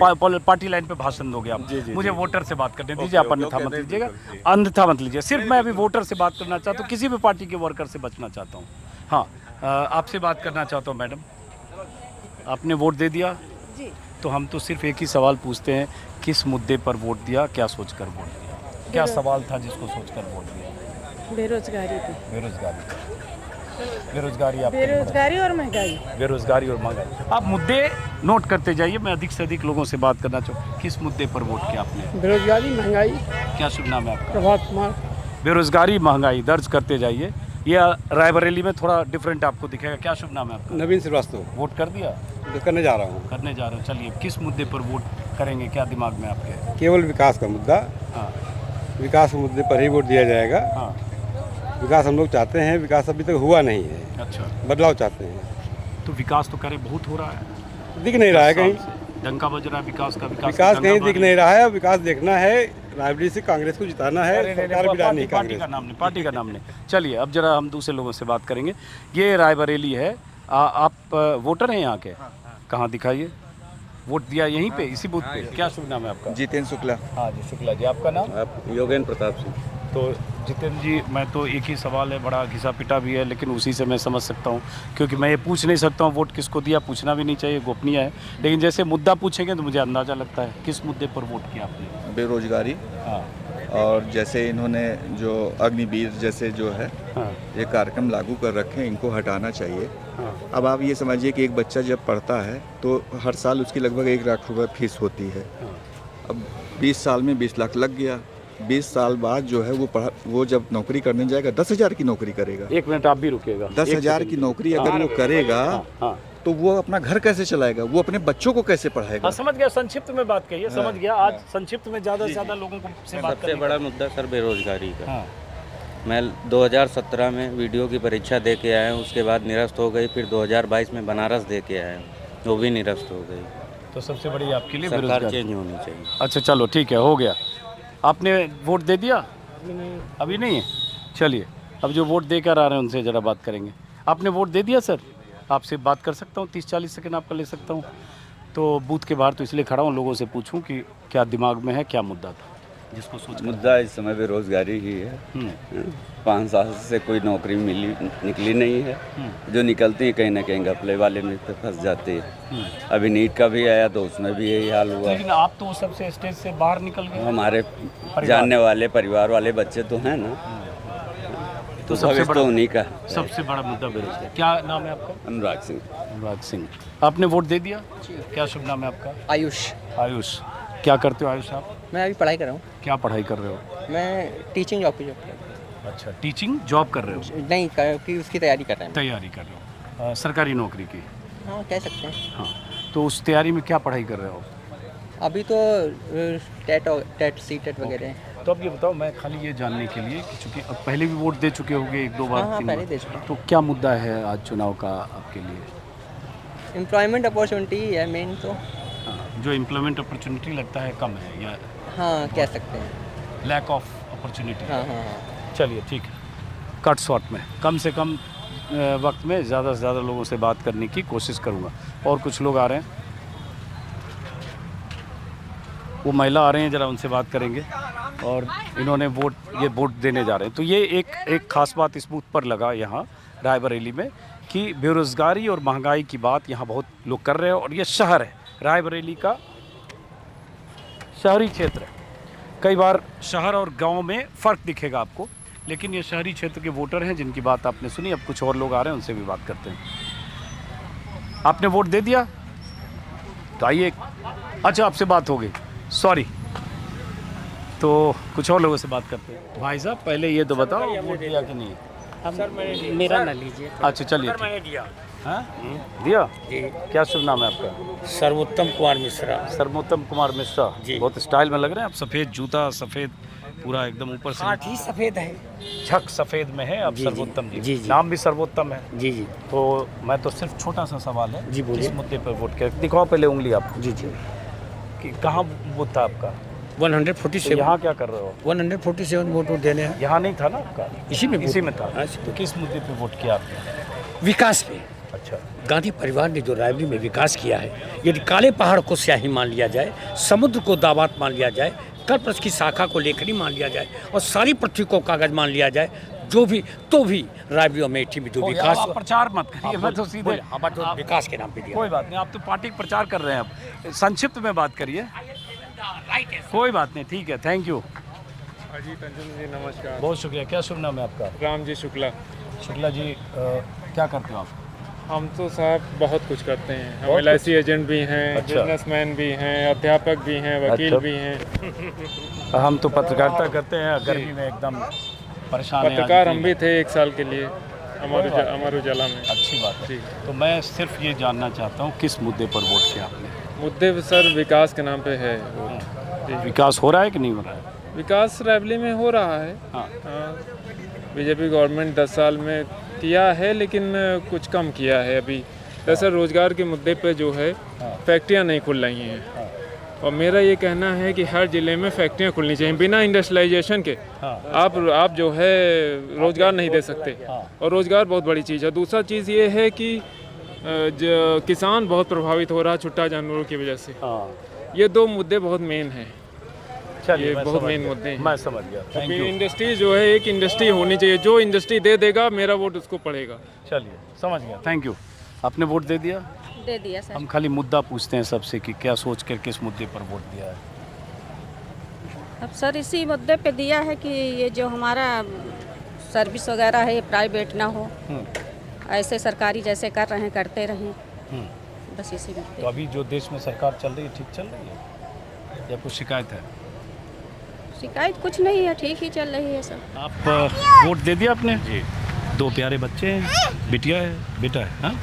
Speaker 1: पार्टी लाइन पे भाषण दोगे आप। मुझे वोटर से बात करने दीजिए, आप अन्यथा मत लीजिएगा, अन्यथा मत लीजिए। सिर्फ मैं अभी वोटर से बात करना चाहता हूँ, किसी भी पार्टी के वर्कर से बचना चाहता हूँ। हाँ आपसे बात करना चाहता हूँ। मैडम आपने वोट दे दिया
Speaker 5: जी।
Speaker 1: तो हम तो सिर्फ एक ही सवाल पूछते हैं, किस मुद्दे पर वोट दिया, क्या सोचकर वोट दिया? क्या सवाल था जिसको सोचकर वोट दिया?
Speaker 5: बेरोजगारी पे।
Speaker 1: बेरोजगारी आप
Speaker 5: बेरोजगारी और महंगाई।
Speaker 1: बेरोजगारी और महंगाई। आप मुद्दे नोट करते जाइए, मैं अधिक से अधिक लोगों से बात करना चाहूँ। किस मुद्दे पर वोट किया आपने?
Speaker 5: बेरोजगारी, महंगाई।
Speaker 1: क्या शुभ नाम है आपका?
Speaker 5: प्रभात कुमार।
Speaker 1: बेरोजगारी महंगाई दर्ज करते जाइए। ये रायबरेली में थोड़ा डिफरेंट आपको दिखेगा। क्या शुभ नाम है आपका?
Speaker 2: नवीन श्रीवास्तव।
Speaker 1: वोट कर दिया?
Speaker 2: करने जा रहा हूँ।
Speaker 1: करने जा रहे हो, चलिए किस मुद्दे पर वोट करेंगे, क्या दिमाग में आपके?
Speaker 2: केवल विकास का मुद्दा।
Speaker 1: हाँ
Speaker 2: विकास के मुद्दे पर ही वोट दिया जाएगा।
Speaker 1: हाँ।
Speaker 2: विकास हम लोग चाहते हैं, विकास अभी तक हुआ नहीं है।
Speaker 1: अच्छा,
Speaker 2: बदलाव चाहते हैं।
Speaker 1: तो विकास तो करे बहुत हो रहा है,
Speaker 2: दिख नहीं रहा है कहीं।
Speaker 1: डंका बज रहा है विकास का।
Speaker 2: विकास कहीं दिख नहीं रहा है। विकास देखना है, रायबरेली से कांग्रेस को जिताना है। सरकार गिरानी है,
Speaker 1: पार्टी का नाम नहीं, पार्टी का नाम नहीं। चलिए अब जरा हम दूसरे लोगों से बात करेंगे। ये रायबरेली है, आप वोटर हैं यहाँ के? कहाँ दिखाइए, वोट दिया यहीं पे, इसी बूथ पे? क्या शुभ नाम है आपका?
Speaker 7: जितेंद्र शुक्ला।
Speaker 1: हाँ जी शुक्ला जी, आपका नाम?
Speaker 11: आप योगेंद्र प्रताप सिंह।
Speaker 1: तो जितेंद्र जी, मैं तो एक ही सवाल है, बड़ा घिसा पिटा भी है, लेकिन उसी से मैं समझ सकता हूँ, क्योंकि मैं ये पूछ नहीं सकता हूँ वोट किसको दिया, पूछना भी नहीं चाहिए, गोपनीय है। लेकिन जैसे मुद्दा पूछेंगे तो मुझे अंदाज़ा लगता है। किस मुद्दे पर वोट किया आपने?
Speaker 7: बेरोजगारी।
Speaker 1: हाँ।
Speaker 7: और जैसे इन्होंने जो अग्निवीर जैसे जो है
Speaker 1: हाँ।
Speaker 7: ये कार्यक्रम लागू कर रखे हैं, इनको हटाना चाहिए।
Speaker 1: हाँ।
Speaker 7: अब आप ये समझिए कि एक बच्चा जब पढ़ता है तो हर साल उसकी लगभग 1 लाख रुपए फीस होती है।
Speaker 1: हाँ।
Speaker 7: अब 20 साल में 20 लाख लग गया। 20 साल बाद जो है वो जब नौकरी करने जाएगा 10,000 की नौकरी करेगा।
Speaker 1: 1 मिनट आप भी रुकिएगा।
Speaker 7: 10,000 की नौकरी अगर वो करेगा तो वो अपना घर कैसे चलाएगा, वो अपने बच्चों को कैसे पढ़ाएगा?
Speaker 1: हाँ समझ गया, संक्षिप्त में बात कहिए। समझ गया, आज संक्षिप्त में ज़्यादा से ज़्यादा लोगों को से बात
Speaker 6: सबसे बड़ा मुद्दा सर बेरोजगारी का।
Speaker 1: हाँ।
Speaker 6: मैं 2017 में वीडियो की परीक्षा दे के आया हूँ, उसके बाद निरस्त हो गई। फिर 2022 में बनारस दे के आया हूँ, वो भी निरस्त हो गई।
Speaker 1: तो सबसे बड़ी आपके लिए
Speaker 6: सरकार चेंज होनी चाहिए।
Speaker 1: अच्छा चलो ठीक है, हो गया। आपने वोट दे दिया? अभी नहीं है। चलिए अब जो वोट देकर आ रहे हैं उनसे ज़रा बात करेंगे। आपने वोट दे दिया सर? आपसे बात कर सकता हूँ? 30-40 सेकंड आपका ले सकता हूँ? तो बूथ के बाहर तो इसलिए खड़ा हूँ, लोगों से पूछूं कि क्या दिमाग में है, क्या मुद्दा था जिसको सोच।
Speaker 12: मुद्दा इस समय बेरोजगारी ही है। 5 साल से कोई नौकरी निकली नहीं है। जो निकलती है कहीं ना कहीं घपले वाले में पे फंस जाती है। अभी नीट का भी आया तो उसमें भी यही हाल हुआ।
Speaker 1: लेकिन आप तो सबसे स्टेज से बाहर निकल गए।
Speaker 12: हमारे जानने वाले परिवार वाले बच्चे तो हैं ना, तो सबसे बड़ा उन्हीं का
Speaker 1: सबसे बड़ा मुद्दा बेरोजगारी। क्या नाम है आपका?
Speaker 12: अनुराग सिंह।
Speaker 1: अनुराग सिंह, आपने वोट दे दिया? क्या शुभ नाम है आपका?
Speaker 9: आयुष।
Speaker 1: आयुष, क्या करते हो आयुष आप?
Speaker 9: मैं अभी पढ़ाई कर रहा हूँ।
Speaker 1: क्या पढ़ाई कर रहे हो?
Speaker 9: मैं टीचिंग जॉब की जॉब कर रहा
Speaker 1: अच्छा, टीचिंग जॉब कर रहे हो?
Speaker 9: हूँ। नहीं कि उसकी तैयारी कर रहे हैं।
Speaker 1: तैयारी कर रहे हो सरकारी नौकरी की?
Speaker 9: हाँ कह सकते हैं।
Speaker 1: हाँ, तो उस तैयारी में क्या पढ़ाई कर रहे हो?
Speaker 9: अभी तो टेट सीटेट वगैरह हैं।
Speaker 1: तो अब ये बताओ, मैं खाली ये जानने के लिए कि चूँकि अब पहले भी वोट दे चुके होंगे 1-2 बार।
Speaker 9: हाँ पहले दे चुके।
Speaker 1: तो क्या मुद्दा है आज चुनाव का आपके लिए?
Speaker 9: एम्प्लॉयमेंट अपॉर्चुनिटी है मेन तो।
Speaker 1: जो एम्प्लॉयमेंट अपॉर्चुनिटी लगता है कम है या?
Speaker 9: हाँ कह सकते हैं।
Speaker 1: Lack of opportunity.
Speaker 9: हाँ हाँ हाँ।
Speaker 1: चलिए ठीक है, कट शॉर्ट में कम से कम वक्त में ज़्यादा से ज़्यादा लोगों से बात करने की कोशिश करूँगा। और कुछ लोग आ रहे हैं, वो महिला आ रहे हैं, ज़रा उनसे बात करेंगे। और इन्होंने वोट देने जा रहे हैं। तो ये एक ख़ास बात इस बूथ पर लगा यहाँ रायबरेली में कि बेरोज़गारी और महंगाई की बात यहाँ बहुत लोग कर रहे हैं। और ये शहर है, रायबरेली का शहरी क्षेत्र है। कई बार शहर और गांव में फ़र्क दिखेगा आपको, लेकिन ये शहरी क्षेत्र के वोटर हैं जिनकी बात आपने सुनी। अब कुछ और लोग आ रहे हैं, उनसे भी बात करते हैं। आपने वोट दे दिया? तो आइए। अच्छा, आपसे बात हो गई, सॉरी। तो कुछ और लोगों से बात करते हैं। भाई साहब, पहले ये तो बताओ वोट दिया कि नहीं?
Speaker 9: सर मेरा ना लीजिए।
Speaker 1: अच्छा चलिए, मैंने दिया। हाँ दिया जी। क्या शुभ नाम है आपका?
Speaker 13: सर्वोत्तम कुमार मिश्रा।
Speaker 1: सर्वोत्तम कुमार मिश्रा जी। बहुत स्टाइल में लग रहे हैं आप, सफ़ेद जूता, सफ़ेद पूरा एकदम ऊपर से।
Speaker 9: हाँ ठीक, सफ़ेद है,
Speaker 1: झक सफ़ेद में है आप। सर्वोत्तम जी,
Speaker 9: जी।
Speaker 1: नाम भी सर्वोत्तम है
Speaker 9: जी जी।
Speaker 1: तो मैं तो सिर्फ छोटा सा सवाल है
Speaker 9: जी, बोलिए।
Speaker 1: किस मुद्दे पर वोट किया? दिखाओ पहले उंगली आप।
Speaker 9: जी जी।
Speaker 1: कि कहाँ वोट था आपका?
Speaker 13: 147।
Speaker 1: तो यहाँ क्या कर रहे हो?
Speaker 13: 147 वोट देने हैं।
Speaker 1: यहाँ नहीं था ना आपका?
Speaker 13: इसी में
Speaker 1: था। तो किस मुद्दे पे वोट किया आपने?
Speaker 13: विकास पे।
Speaker 1: अच्छा।
Speaker 13: गांधी परिवार ने जो रायबरेली में विकास किया है, यदि काले पहाड़ को स्याही मान लिया जाए, समुद्र को दावात मान लिया जाए, कल्पवृक्ष की शाखा को लेखनी मान लिया जाए और सारी पृथ्वी को कागज मान लिया जाए, जो भी तो भी रायबरेली और अमेठी में जो विकास।
Speaker 1: आप प्रचार मत करिए, मैं तो सीधे
Speaker 13: विकास के नाम पे दिया।
Speaker 1: कोई बात नहीं, आप तो पार्टी का प्रचार कर रहे हैं। आप संक्षिप्त में बात करिए। कोई बात नहीं, ठीक है, थैंक यू।
Speaker 14: अजीत अंजुम जी नमस्कार।
Speaker 1: बहुत शुक्रिया। क्या शुभ नाम है आपका?
Speaker 14: राम जी शुक्ला।
Speaker 1: शुक्ला जी, क्या करते हो आप?
Speaker 14: हम तो साहब बहुत कुछ करते हैं। हम LIC एजेंट भी हैं। अच्छा। बिजनेसमैन भी हैं, अध्यापक भी हैं, वकील
Speaker 1: अच्छा।
Speaker 14: भी हैं।
Speaker 1: हम तो पत्रकारिता करते हैं, गर्मी में एकदम परेशान हैं।
Speaker 14: पत्रकार हम भी थे 1 साल के लिए अमर उजाला में।
Speaker 1: अच्छी बात है। तो मैं सिर्फ ये जानना चाहता हूँ किस मुद्दे पर वोट किया आपने?
Speaker 14: मुद्दे सर विकास के नाम पे है वोट।
Speaker 1: विकास हो रहा है कि नहीं हो रहा है?
Speaker 14: विकास रायबरेली में हो रहा है।
Speaker 1: हाँ।
Speaker 14: बीजेपी गवर्नमेंट 10 साल में किया है, लेकिन कुछ कम किया है अभी। दरअसल रोजगार के मुद्दे पे जो है फैक्ट्रियां नहीं खुल रही हैं। और मेरा ये कहना है कि हर ज़िले में फैक्ट्रियां खुलनी चाहिए। बिना इंडस्ट्रियलाइजेशन के आप जो है रोज़गार नहीं दे सकते। और रोज़गार बहुत बड़ी चीज़ है। दूसरा चीज़ ये है कि जो किसान बहुत प्रभावित हो रहा है छुट्टा जानवरों की वजह से। ये 2 मुद्दे बहुत मेन हैं। ये बहुत मेन मुद्दे हैं।
Speaker 1: मैं समझ गया, थैंक यू।
Speaker 14: इंडस्ट्री जो है, एक इंडस्ट्री होनी चाहिए। जो इंडस्ट्री दे देगा मेरा वोट उसको पड़ेगा।
Speaker 1: चलिए, समझ गया, थैंक यू। आपने वोट दे दिया?
Speaker 3: दे दिया सर।
Speaker 1: हम खाली मुद्दा पूछते हैं सबसे कि क्या सोच कर किस मुद्दे पर वोट दिया है।
Speaker 3: अब सर इसी मुद्दे पे दिया है कि ये जो हमारा सर्विस वगैरह है प्राइवेट ना हो, ऐसे सरकारी जैसे कर रहे हैं करते रहें, बस इसी मुद्दे।
Speaker 1: तो अभी जो देश में सरकार चल रही है ठीक चल रही है या कुछ शिकायत है?
Speaker 3: शिकायत कुछ नहीं है, ठीक ही चल रही है सर।
Speaker 1: आप वोट दे दिया आपने? जी। 2 प्यारे बच्चे हैं, बिटिया है, बेटा है। हाँ?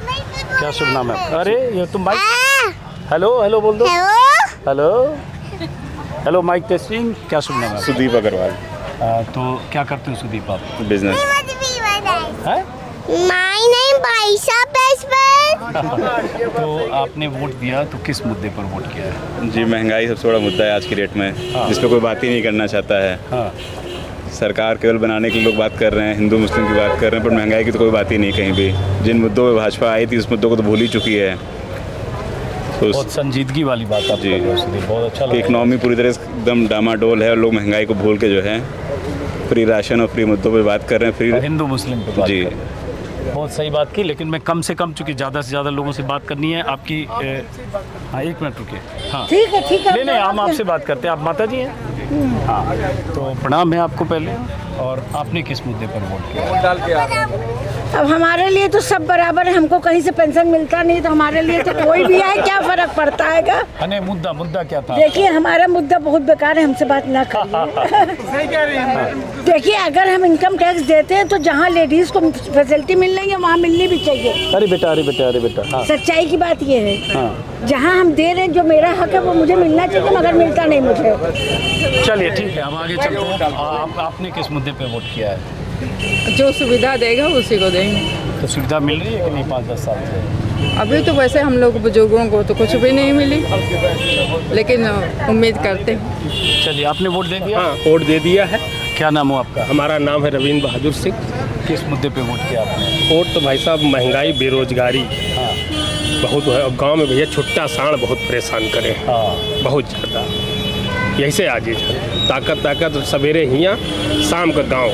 Speaker 1: क्या शुभ नाम है आपका? अरे ये तुम माइक, हेलो हेलो बोल दो। Hello hello, mic testing. क्या शुभ नाम है?
Speaker 2: सुदीप अग्रवाल।
Speaker 1: तो क्या करते हो सुदीप आप?
Speaker 2: बिजनेस
Speaker 1: है? तो आपने वोट दिया तो किस मुद्दे पर वोट किया है?
Speaker 2: जी, महंगाई सबसे बड़ा मुद्दा है आज की डेट में। जिस पर कोई बात ही नहीं करना चाहता है।
Speaker 1: हाँ।
Speaker 2: सरकार केवल बनाने के लिए लोग बात कर रहे हैं, हिंदू मुस्लिम की बात कर रहे हैं, पर महंगाई की तो कोई बात ही नहीं कहीं भी। जिन मुद्दों पर भाजपा आई थी उस मुद्दों को तो भूल ही चुकी है।
Speaker 11: तो
Speaker 1: बहुत संजीदगी वाली बात आप
Speaker 11: जी
Speaker 1: कर रहे हो सुधीर, बहुत अच्छा
Speaker 11: कि
Speaker 1: लगा।
Speaker 11: इकनॉमी पूरी तरह से एकदम डामाडोल है और लोग महंगाई को भूल के जो है फ्री राशन और फ्री मुद्दों पे बात कर रहे हैं, फ्री
Speaker 1: हिंदू मुस्लिम पे बात
Speaker 11: जी
Speaker 1: कर रहे हैं। बहुत सही बात की, लेकिन मैं कम से कम, चूँकि ज़्यादा से ज़्यादा लोगों से बात करनी है आपकी। हाँ, एक मिनट रुकिए। हाँ
Speaker 15: ठीक है
Speaker 1: नहीं नहीं, हम आपसे बात करते हैं। आप माता जी हैं? हाँ, तो प्रणाम है आपको पहले। और आपने किस मुद्दे पर वोट किया?
Speaker 15: अब हमारे लिए तो सब बराबर है, हमको कहीं से पेंशन मिलता नहीं, तो हमारे लिए तो कोई भी आए क्या फर्क पड़ता है?
Speaker 1: अने मुद्दा क्या था?
Speaker 15: देखिए, हमारा मुद्दा बहुत बेकार है, हमसे बात ना करिए। देखिए, अगर हम इनकम टैक्स देते हैं तो जहाँ लेडीज को फैसिलिटी मिल रही है वहाँ मिलनी भी चाहिए।
Speaker 1: अरे बेटा हाँ।
Speaker 15: सच्चाई की बात ये है,
Speaker 1: हाँ।
Speaker 15: जहाँ हम दे रहे हैं, जो मेरा हक है वो मुझे मिलना चाहिए, मगर मिलता नहीं मुझे।
Speaker 1: चलिए ठीक है, हम आगे चलते हैं। आपने किस मुद्दे पे वोट किया है?
Speaker 16: जो सुविधा देगा उसी को देंगे।
Speaker 1: तो सुविधा मिल रही है कि नहीं 5-10 साल से?
Speaker 16: अभी तो वैसे हम लोग बुजुर्गों को तो कुछ भी नहीं मिली, लेकिन उम्मीद करते हैं।
Speaker 1: चलिए, आपने वोट दे दिया?
Speaker 17: हाँ, वोट दे दिया है।
Speaker 1: क्या नाम हो आपका?
Speaker 17: हमारा नाम है रविंद्र बहादुर सिंह।
Speaker 1: किस मुद्दे पे वोट किया आपने?
Speaker 17: वोट तो भाई साहब महंगाई, बेरोजगारी बहुत है, और गांव में भैया छुट्टा सांड बहुत परेशान करे, बहुत ज़्यादा। यही से आज ताकत सवेरे हियाँ, शाम का गांव।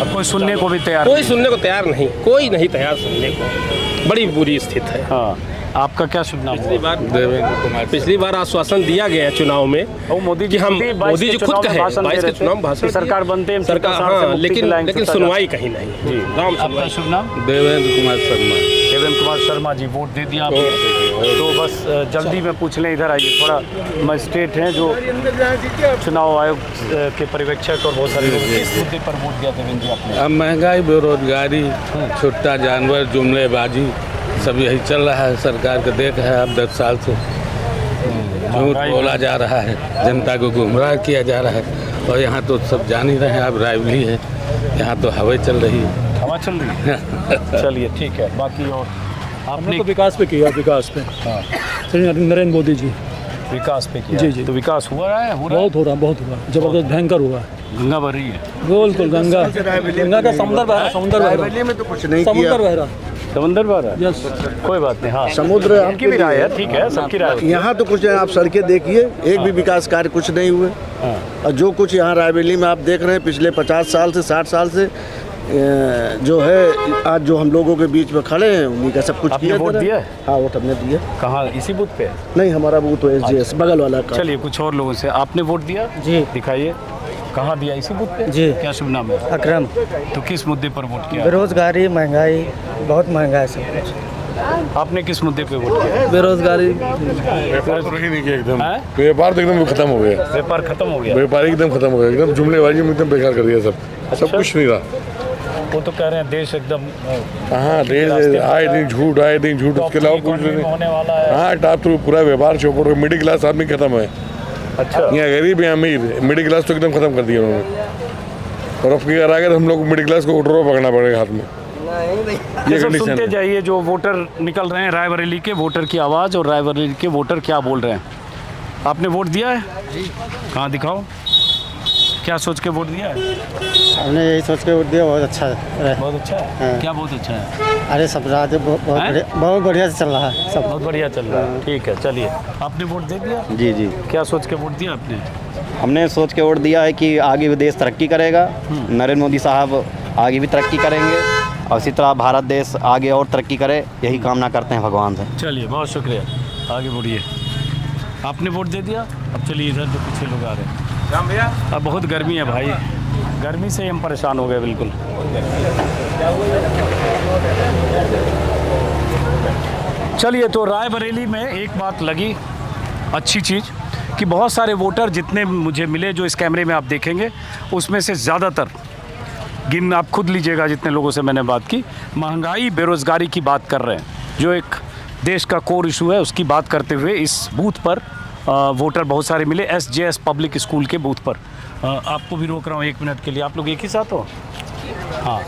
Speaker 1: अब कोई सुनने को भी तैयार
Speaker 17: कोई सुनने को तैयार नहीं, कोई नहीं तैयार सुनने को। बड़ी बुरी स्थिति है।
Speaker 1: हाँ, आपका क्या शुभ नाम?
Speaker 17: पिछली बार आश्वासन दिया गया है चुनाव में
Speaker 1: मोदी
Speaker 17: कि हम, मोदी जी खुद कहे 22 के चुनाव भाषण,
Speaker 1: सरकार बनते हैं
Speaker 17: सरकार, हाँ, लेकिन सुनवाई कहीं नहीं। गाँव
Speaker 1: आपका शुभ नाम?
Speaker 12: देवेंद्र कुमार शर्मा।
Speaker 1: देवेंद्र कुमार शर्मा जी, वोट दे दिया आपने? तो बस जल्दी में पूछ लें, इधर आइए थोड़ा। मजिस्ट्रेट हैं जो चुनाव आयोग के पर्यवेक्षक और बहुत सारे लोग। किस मुद्दे पर वोट दिया देवेंद्र जी आपने?
Speaker 12: अब महंगाई, बेरोजगारी, छुट्टा जानवर, जुमलेबाजी सब यही चल रहा है। सरकार का देख है अब 10 साल से झूठ बोला जा रहा है, जनता को गुमराह किया जा रहा है। और यहाँ तो सब जान ही रहे हैं, अब राइवली है, यहाँ तो हवा चल रही है।
Speaker 1: हवा चल रही है। चलिए ठीक है, बाकी और
Speaker 18: आपने तो विकास पे किया, विकास पे।
Speaker 1: हाँ,
Speaker 18: नरेंद्र मोदी जी
Speaker 1: विकास पे किया।
Speaker 18: जी।
Speaker 1: तो विकास हुआ है?
Speaker 18: बहुत हो रहा, जबरदस्त, भयंकर हुआ है।
Speaker 1: गंगा भर रही है?
Speaker 18: बिल्कुल, गंगा का समुद्र बह रहा, समुद्र
Speaker 10: में तो कुछ नहीं किया।
Speaker 1: समंदर बह रहा है?
Speaker 18: यस,
Speaker 1: कोई बात नहीं। हाँ,
Speaker 10: समुद्र
Speaker 1: आपकी भी राय है, ठीक है, सबकी राय है।
Speaker 10: यहाँ तो कुछ आप सड़कें देखिए, एक भी विकास कार्य कुछ नहीं हुए। और जो कुछ यहाँ रायबरेली में आप देख रहे हैं पिछले 50 साल से 60 साल से जो है, आज जो हम लोगों के बीच में खड़े हैं उन्हीं का सब कुछ किया।
Speaker 1: वोट दिया है?
Speaker 10: हाँ, वोट हमने दिया।
Speaker 1: कहाँ, इसी बूथ पे?
Speaker 10: नहीं, हमारा बूथ तो SGS बगल वाला का।
Speaker 1: चलिए, कुछ और लोगों से आपने वोट दिया?
Speaker 18: जी।
Speaker 1: दिखाइए, कहाँ दिया? इसी बूथ पे?
Speaker 18: जी।
Speaker 1: क्या शुभ नाम है?
Speaker 18: अकरम।
Speaker 1: तो किस मुद्दे पर वोट किया?
Speaker 18: बेरोजगारी, महंगाई, बहुत महंगा है सब कुछ।
Speaker 1: आपने किस मुद्दे पे वोट किया?
Speaker 18: बेरोजगारी।
Speaker 19: व्यापार तो ही नहीं किया एकदम। व्यापार तो एकदम खत्म हो गया।
Speaker 1: व्यापार खत्म हो गया?
Speaker 19: व्यापार एकदम खत्म हो गया, एकदम जुमलेबाजी में एकदम बेकार कर दिया सब। सब कुछ नहीं रहा।
Speaker 1: वो तो कह रहे हैं देश एकदम,
Speaker 19: हाँ, देश आए दिन झूठ, आए दिन झूठ, उसके अलावा कुछ नहीं
Speaker 1: होने वाला है।
Speaker 19: हाँ, टॉप तो पूरा व्यापार चौपट, मिडिल क्लास आदमी खत्म है।
Speaker 1: अच्छा,
Speaker 19: यहाँ गरीब या अमीर, मिडिल क्लास तो एकदम खत्म कर दिया उन्होंने। और अब की अगर हम लोग मिडिल क्लास को उठरो पकड़ना पड़ेगा हाथ में।
Speaker 1: ये सुनते जाइए जो वोटर निकल रहे हैं, रायबरेली के वोटर की आवाज़, और रायबरेली के वोटर क्या बोल रहे हैं। आपने वोट दिया है? जी। कहाँ दिखाओ, क्या सोच के वोट दिया है?
Speaker 18: हमने यही सोच के वोट दिया, बहुत अच्छा है।
Speaker 1: बहुत अच्छा है?
Speaker 18: हाँ।
Speaker 1: क्या बहुत अच्छा है?
Speaker 18: अरे सब रात बहुत बढ़िया से चल रहा है, सब
Speaker 1: बहुत बढ़िया चल रहा है। ठीक है, चलिए, आपने वोट दे दिया?
Speaker 20: जी जी।
Speaker 1: क्या सोच के वोट दिया आपने?
Speaker 20: हमने सोच के वोट दिया है कि आगे भी देश तरक्की करेगा, नरेंद्र मोदी साहब आगे भी तरक्की करेंगे, और इसी तरह भारत देश आगे और तरक्की करे, यही कामना करते हैं भगवान से।
Speaker 1: चलिए, बहुत शुक्रिया, आगे बढ़िए। आपने वोट दे दिया? अब चलिए, इधर जो पीछे लोग आ रहे हैं। भैया, अब बहुत गर्मी है भाई, गर्मी से हम परेशान हो गए बिल्कुल। चलिए, तो रायबरेली में एक बात लगी अच्छी चीज़ कि बहुत सारे वोटर जितने मुझे मिले, जो इस कैमरे में आप देखेंगे, उसमें से ज़्यादातर गिन आप खुद लीजिएगा जितने लोगों से मैंने बात की, महंगाई, बेरोज़गारी की बात कर रहे हैं, जो एक देश का कोर इशू है, उसकी बात करते हुए इस बूथ पर वोटर बहुत सारे मिले, SJS पब्लिक स्कूल के बूथ पर। आपको भी रोक रहा हूँ 1 मिनट के लिए, आप लोग एक ही साथ हो? हाँ,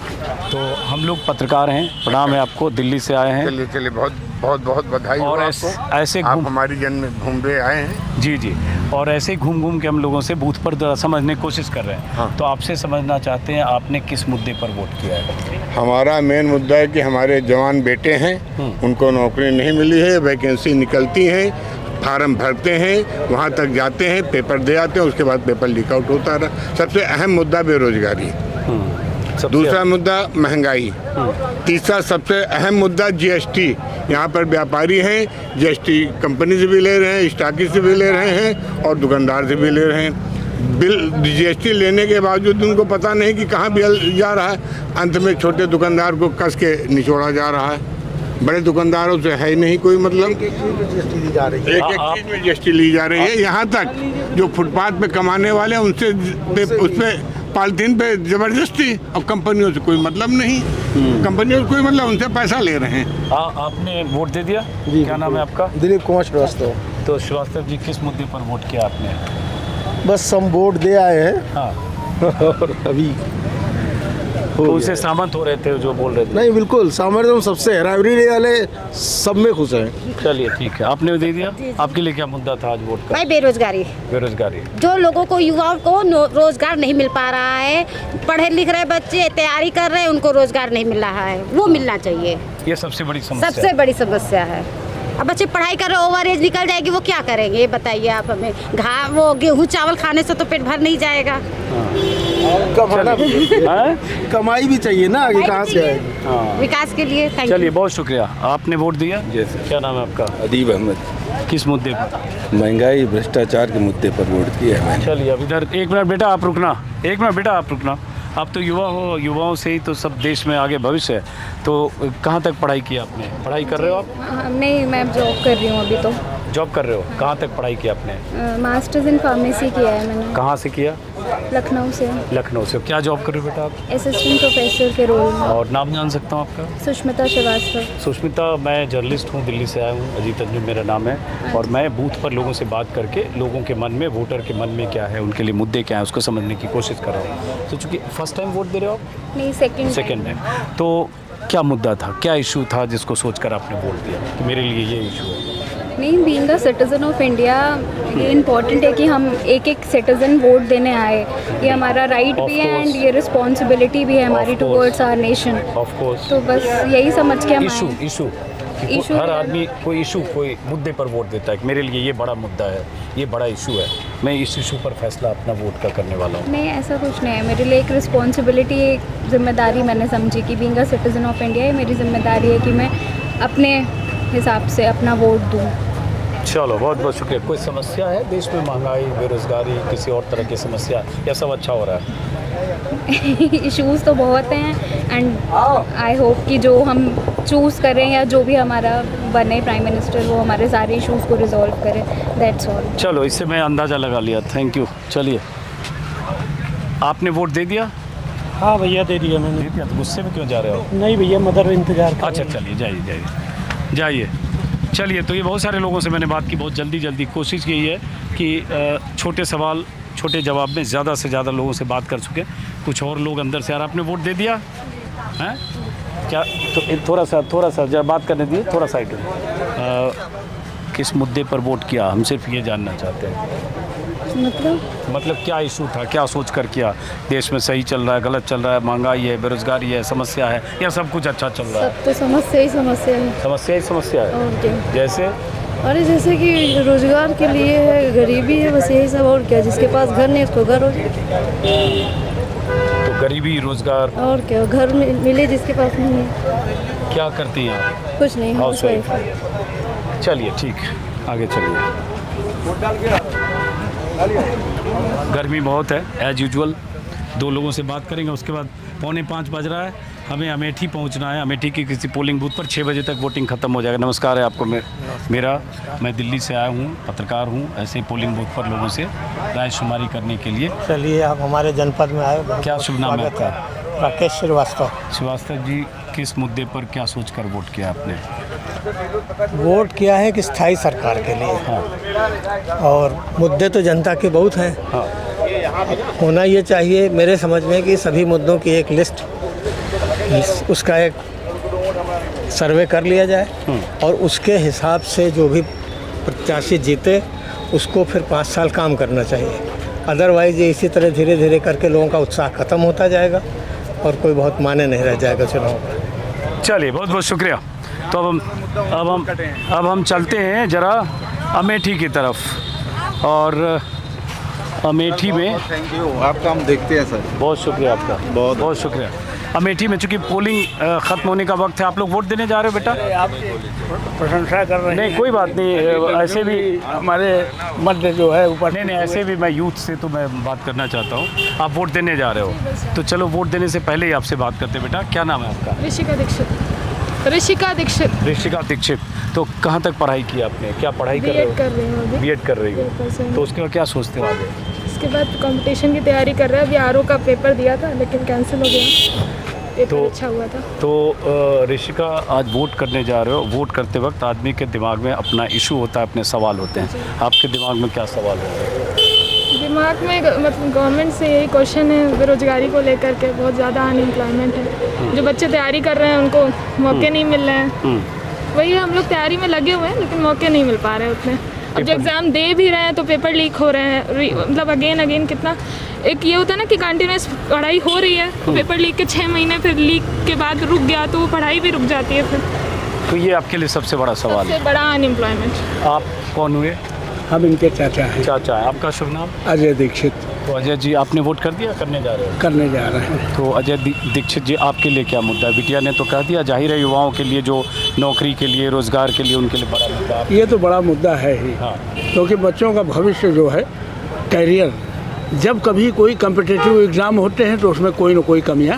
Speaker 1: तो हम लोग पत्रकार हैं, प्रणाम है आपको, दिल्ली से आए हैं।
Speaker 21: चलिए, बहुत बहुत बहुत बधाई
Speaker 1: और
Speaker 21: हो
Speaker 1: ऐसे
Speaker 21: आपको। आप हमारी जन्मभूमि आए हैं।
Speaker 1: जी जी, और ऐसे ही घूम घूम के हम लोगों से बूथ पर समझने की कोशिश कर रहे हैं। तो आपसे समझना चाहते हैं आपने किस मुद्दे पर वोट किया है?
Speaker 21: हमारा मेन मुद्दा है कि हमारे जवान बेटे हैं, उनको नौकरी नहीं मिली है, वैकेंसी निकलती है, फार्म भरते हैं, वहाँ तक जाते हैं, पेपर दे आते हैं, उसके बाद पेपर लीक आउट होता रहा। सबसे अहम मुद्दा बेरोजगारी, दूसरा मुद्दा महंगाई, तीसरा सबसे अहम मुद्दा जीएसटी। यहाँ पर व्यापारी हैं, जीएसटी कंपनी से भी ले रहे हैं, स्टॉकी से भी ले रहे हैं और दुकानदार से भी ले रहे हैं। बिल जीएसटी लेने के बावजूद उनको पता नहीं कि कहाँ बिल जा रहा है। अंत में छोटे दुकानदार को कस के निचोड़ा जा रहा है, बड़े दुकानदारों से है ही नहीं कोई मतलब। एक एक चीज़ में जीएसटी ली जा रही है। यहाँ तक जो फुटपाथ पे कमाने वाले हैं उनसे उस पर पॉलिथीन पे जबरदस्ती, और कंपनियों से कोई मतलब नहीं, कंपनियों से कोई मतलब, उनसे पैसा ले रहे हैं।
Speaker 1: आपने वोट दे दिया? क्या नाम है आपका?
Speaker 22: दिलीप कुमार श्रीवास्तव।
Speaker 1: तो श्रीवास्तव जी, किस मुद्दे पर वोट किया आपने?
Speaker 22: बस हम वोट दे आए हैं।
Speaker 1: हाँ।
Speaker 22: और अभी
Speaker 1: तो उसे सहमत हो रहे थे जो बोल रहे थे?
Speaker 22: नहीं, बिल्कुल सहमत हम सबसे, रायबरेली वाले सब में खुश हैं।
Speaker 1: चलिए ठीक है, आपने दे दिया। आपके लिए क्या मुद्दा था आज वोट का?
Speaker 23: भाई बेरोजगारी।
Speaker 1: बेरोजगारी,
Speaker 23: जो लोगों को, युवाओं को रोजगार नहीं मिल पा रहा है, पढ़े लिख रहे बच्चे तैयारी कर रहे हैं, उनको रोजगार नहीं मिल रहा है, वो मिलना चाहिए।
Speaker 1: ये सबसे बड़ी समस्या,
Speaker 23: सबसे बड़ी समस्या है। अब बच्चे पढ़ाई कर रहे, ओवर एज निकल जाएगी, वो क्या करेंगे ये बताइए आप हमें। वो गेहूँ चावल खाने से तो पेट भर नहीं जाएगा।
Speaker 22: कमाई भी चाहिए ना, आगे कहाँ से आएगी?
Speaker 23: विकास के लिए।
Speaker 1: चलिए, बहुत शुक्रिया। आपने वोट दिया? जैसे क्या नाम है आपका?
Speaker 24: अदीब अहमद।
Speaker 1: किस मुद्दे पर?
Speaker 24: महंगाई भ्रष्टाचार के मुद्दे पर वोट किया है मैंने।
Speaker 1: चलिए, अब इधर एक मिनट बेटा आप रुकना, एक मिनट बेटा आप रुकना। आप तो युवा हो, युवाओं से ही तो सब देश में आगे भविष्य है। तो कहाँ तक पढ़ाई की आपने? पढ़ाई कर रहे हो आप?
Speaker 25: नहीं, मैं जॉब कर रही हूँ अभी तो।
Speaker 1: जॉब कर रहे हो? कहाँ तक पढ़ाई की आपने?
Speaker 25: मास्टर्स इन फार्मेसी किया है मैंने।
Speaker 1: कहाँ से किया?
Speaker 25: लखनऊ से।
Speaker 1: लखनऊ से। क्या जॉब कर रहे हो बेटा आप?
Speaker 25: असिस्टेंट प्रोफेसर के रोल में।
Speaker 1: और नाम जान सकता हूँ आपका?
Speaker 25: सुष्मिता श्रीवास्तव।
Speaker 1: सुष्मिता, मैं जर्नलिस्ट हूँ, दिल्ली से आया हूँ, अजीत अंजुम मेरा नाम है। और मैं बूथ पर लोगों से बात करके लोगों के मन में, वोटर के मन में क्या है, उनके लिए मुद्दे क्या है, उसको समझने की कोशिश कर रहा हूँ। तो चूँकि फर्स्ट टाइम वोट दे रहे हो आप?
Speaker 25: नहीं, सेकेंड
Speaker 1: टाइम। तो क्या मुद्दा था, क्या इशू था जिसको सोचकर आपने वोट दिया कि मेरे लिए ये इशू है?
Speaker 25: नहीं, being a citizen of India, ये इम्पॉर्टेंट है कि हम एक एक सिटीज़न वोट देने आए। ये हमारा राइट भी है एंड ये रिस्पॉन्सिबिलिटी भी है हमारी towards our nation.
Speaker 1: Of course.
Speaker 25: तो बस यही समझ के हम
Speaker 1: इशू हर आदमी कोई इशू, कोई मुद्दे पर वोट देता है कि मेरे लिए ये बड़ा मुद्दा है, ये बड़ा इशू है, मैं इस इशू पर फैसला अपना वोट का करने वाला हूँ।
Speaker 25: नहीं, ऐसा कुछ नहीं है। मेरे लिए एक रिस्पॉन्सिबिलिटी, एक जिम्मेदारी मैंने समझी कि being a citizen of India, मेरी जिम्मेदारी है कि मैं अपने हिसाब से अपना वोट दूँ।
Speaker 1: चलो, बहुत बहुत शुक्रिया। कोई समस्या है देश में? महंगाई, बेरोजगारी, किसी और तरह की समस्या, या सब अच्छा हो रहा है?
Speaker 25: इश्यूज़ तो बहुत हैं एंड आई होप कि जो हम चूज़ करें या जो भी हमारा बने प्राइम मिनिस्टर, वो हमारे सारे इश्यूज़ को रिजॉल्व करे। That's all.
Speaker 1: चलो, इससे मैं अंदाज़ा लगा लिया। Thank you. चलिए, आपने वोट दे दिया?
Speaker 18: हाँ भैया, दे दिया मैंने।
Speaker 1: दे दिया? तो गुस्से में क्यों जा रहे हो?
Speaker 18: नहीं भैया, मदर इंतजार कर।
Speaker 1: अच्छा, चलिए, जाइए। चलिए, तो ये बहुत सारे लोगों से मैंने बात की, बहुत जल्दी कोशिश यही है कि छोटे सवाल छोटे जवाब में ज़्यादा से ज़्यादा लोगों से बात कर चुके। कुछ और लोग अंदर से, यार आपने वोट दे दिया हैं क्या? तो थोड़ा सा जरा बात करने दिए, थोड़ा साइड में। किस मुद्दे पर वोट किया, हम सिर्फ ये जानना चाहते हैं। मतलब क्या इशू था, क्या सोच कर किया? देश में सही चल रहा है, गलत चल रहा है, महंगाई है, बेरोजगारी है, समस्या है, या सब कुछ अच्छा चल रहा है?
Speaker 5: सब तो समस्या ही
Speaker 1: समस्या है।
Speaker 5: और क्या?
Speaker 1: जैसे?
Speaker 5: अरे जैसे कि रोजगार के लिए है, गरीबी है, बस यही सब। और क्या? जिसके पास घर नहीं उसको घर हो जाए।
Speaker 1: तो गरीबी, रोजगार, और
Speaker 5: क्या? घर मिले जिसके पास नहीं है।
Speaker 1: क्या करती हैं आप?
Speaker 5: कुछ नहीं, हाउसवाइफ।
Speaker 1: चलिए, ठीक, आगे चलिए। गर्मी बहुत है, एज यूजुअल। 2 लोगों से बात करेंगे, उसके बाद 4:45 बज रहा है, हमें अमेठी पहुंचना है। अमेठी की किसी पोलिंग बूथ पर 6 बजे तक वोटिंग ख़त्म हो जाएगा। नमस्कार है आपको मेरा, मैं दिल्ली से आया हूं, पत्रकार हूं, ऐसे ही पोलिंग बूथ पर लोगों से रायशुमारी करने के लिए।
Speaker 18: चलिए, आप हमारे जनपद में आए।
Speaker 1: क्या शुभ नाम है आपका?
Speaker 18: राकेश श्रीवास्तव।
Speaker 1: श्रीवास्तव जी, किस मुद्दे पर क्या सोचकर वोट किया आपने?
Speaker 18: वोट किया है कि स्थायी सरकार के लिए।
Speaker 1: हाँ।
Speaker 18: और मुद्दे तो जनता के बहुत हैं।
Speaker 1: हाँ।
Speaker 18: होना ये चाहिए मेरे समझ में कि सभी मुद्दों की एक लिस्ट, उसका एक सर्वे कर लिया जाए और उसके हिसाब से जो भी प्रत्याशी जीते उसको फिर 5 साल काम करना चाहिए। अदरवाइज़ ये इसी तरह धीरे धीरे करके लोगों का उत्साह ख़त्म होता जाएगा और कोई बहुत माने नहीं रह जाएगा चुनाव का।
Speaker 1: चलिए, बहुत बहुत शुक्रिया। तो अब हम चलते हैं ज़रा अमेठी की तरफ, और अमेठी में
Speaker 24: थैंक यू, आपका हम देखते हैं सर।
Speaker 1: बहुत शुक्रिया आपका, बहुत बहुत शुक्रिया। अमेठी में चूँकि पोलिंग ख़त्म होने का वक्त है, आप लोग वोट देने जा रहे हो बेटा?
Speaker 22: आप प्रशंसा कर रहे हैं।
Speaker 1: नहीं कोई बात नहीं, ऐसे भी
Speaker 22: हमारे मध्य जो है ऊपर।
Speaker 1: नहीं, ऐसे भी मैं यूथ से तो मैं बात करना चाहता हूँ। आप वोट देने जा रहे हो, तो चलो वोट देने से पहले ही आपसे बात करते बेटा। क्या नाम है आपका?
Speaker 4: ऋषिका दीक्षित।
Speaker 1: ऋषिका दीक्षित। तो कहाँ तक पढ़ाई की आपने? क्या पढ़ाई कर रहे हो?
Speaker 4: कर रही हूँ।
Speaker 1: बीएड कर रही हो, तो उसके बाद क्या सोचते हो आगे?
Speaker 4: इसके बाद कंपटीशन की तैयारी कर रहे हैं। अभी आरओ का पेपर दिया था लेकिन कैंसिल हो गया, पेपर अच्छा हुआ था।
Speaker 1: तो ऋषिका, आज वोट करने जा रहे हो। वोट करते वक्त आदमी के दिमाग में अपना इशू होता है, अपने सवाल होते हैं। आपके दिमाग में क्या सवाल है?
Speaker 4: दिमाग में मतलब गवर्नमेंट से यही क्वेश्चन है, बेरोजगारी को लेकर के बहुत ज़्यादा अनएम्प्लॉयमेंट है। जो बच्चे तैयारी कर रहे हैं उनको मौके नहीं मिल रहे हैं। वही हम लोग तैयारी में लगे हुए हैं लेकिन मौके नहीं मिल पा रहे उतने। अब जो एग्ज़ाम दे भी रहे हैं तो पेपर लीक हो रहे हैं, मतलब अगेन कितना। एक ये होता है ना कि कंटिन्यूस पढ़ाई हो रही है, पेपर लीक के 6 महीने फिर लीक के बाद रुक गया तो वो पढ़ाई भी रुक जाती है फिर।
Speaker 1: तो ये आपके लिए सबसे बड़ा सवाल है,
Speaker 4: सबसे बड़ा अनएम्प्लॉयमेंट।
Speaker 1: आप कौन हुए?
Speaker 22: हम इनके चाचा हैं।
Speaker 1: चाचा है। आपका शुभ नाम?
Speaker 22: अजय दीक्षित।
Speaker 1: तो अजय जी, आपने वोट कर दिया, करने जा रहे हो?
Speaker 22: करने जा रहे हैं।
Speaker 1: तो अजय दीक्षित जी, आपके लिए क्या मुद्दा है? बिटिया ने तो कह दिया, जाहिर है युवाओं के लिए, जो नौकरी के लिए, रोजगार के लिए, उनके लिए बड़ा मुद्दा।
Speaker 22: ये तो बड़ा मुद्दा है ही।
Speaker 1: हाँ।
Speaker 22: क्योंकि बच्चों का भविष्य जो है, कैरियर, जब कभी कोई कम्पिटिटिव एग्ज़ाम होते हैं तो उसमें कोई न कोई कमियां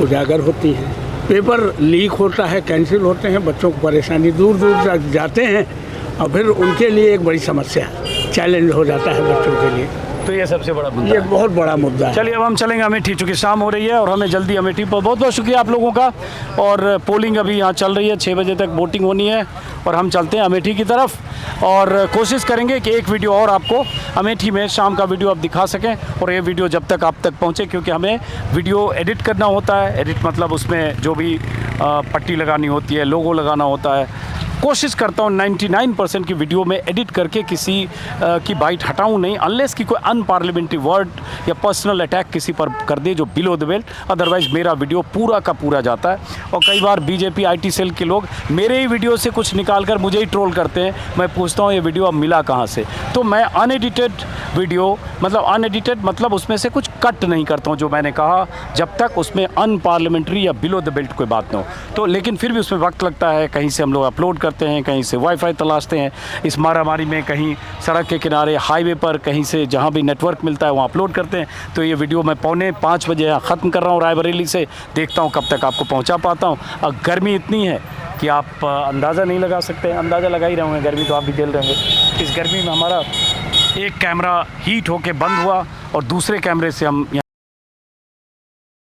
Speaker 22: उजागर होती हैं। पेपर लीक होता है, कैंसिल होते हैं, बच्चों को परेशानी, दूर दूर तक जाते हैं और फिर उनके लिए एक बड़ी समस्या, चैलेंज हो जाता है बच्चों के लिए।
Speaker 1: तो ये सबसे बड़ा मुद्दा,
Speaker 22: ये बहुत बड़ा मुद्दा है।
Speaker 1: चलिए अब हम चलेंगे अमेठी, चूँकि शाम हो रही है और हमें जल्दी अमेठी पर। बहुत बहुत शुक्रिया आप लोगों का। और पोलिंग अभी यहाँ चल रही है, 6 बजे तक वोटिंग होनी है और हम चलते हैं अमेठी की तरफ और कोशिश करेंगे कि एक वीडियो और आपको अमेठी में शाम का वीडियो आप दिखा सकें। और ये वीडियो जब तक आप तक पहुँचे, क्योंकि हमें वीडियो एडिट करना होता है। एडिट मतलब उसमें जो भी पट्टी लगानी होती है, लोगो लगाना होता है। कोशिश करता हूँ 99% की वीडियो में एडिट करके किसी की बाइट हटाऊँ नहीं, अनलेस कि कोई अनपार्लियामेंट्री वर्ड या पर्सनल अटैक किसी पर कर दे जो बिलो द बेल्ट। अदरवाइज़ मेरा वीडियो पूरा का पूरा जाता है। और कई बार बीजेपी IT सेल के लोग मेरे ही वीडियो से कुछ निकाल कर मुझे ही ट्रोल करते हैं। मैं पूछता हूँ ये वीडियो अब मिला कहाँ से? तो मैं अनएडिटेड वीडियो, मतलब अनएडिटेड मतलब उसमें से कुछ कट नहीं करता हूँ, जो मैंने कहा, जब तक उसमें अनपार्लियामेंट्री या बिलो द बेल्ट कोई बात ना हो। तो लेकिन फिर भी उसमें वक्त लगता है, कहीं से हम लोग अपलोड करते हैं, कहीं से वाईफाई तलाशते हैं, इस मारामारी में कहीं सड़क के किनारे, हाईवे पर, कहीं से जहाँ भी नेटवर्क मिलता है वहाँ अपलोड करते हैं। तो ये वीडियो मैं 4:45 बजे यहाँ ख़त्म कर रहा हूँ रायबरेली से। देखता हूँ कब तक आपको पहुँचा पाता हूँ। और गर्मी इतनी है कि आप अंदाज़ा नहीं लगा सकते। अंदाज़ा लगा ही रहे होंगे, गर्मी तो आप भी झेल रहे होंगे। इस गर्मी में हमारा एक कैमरा हीट होके बंद हुआ और दूसरे कैमरे से हम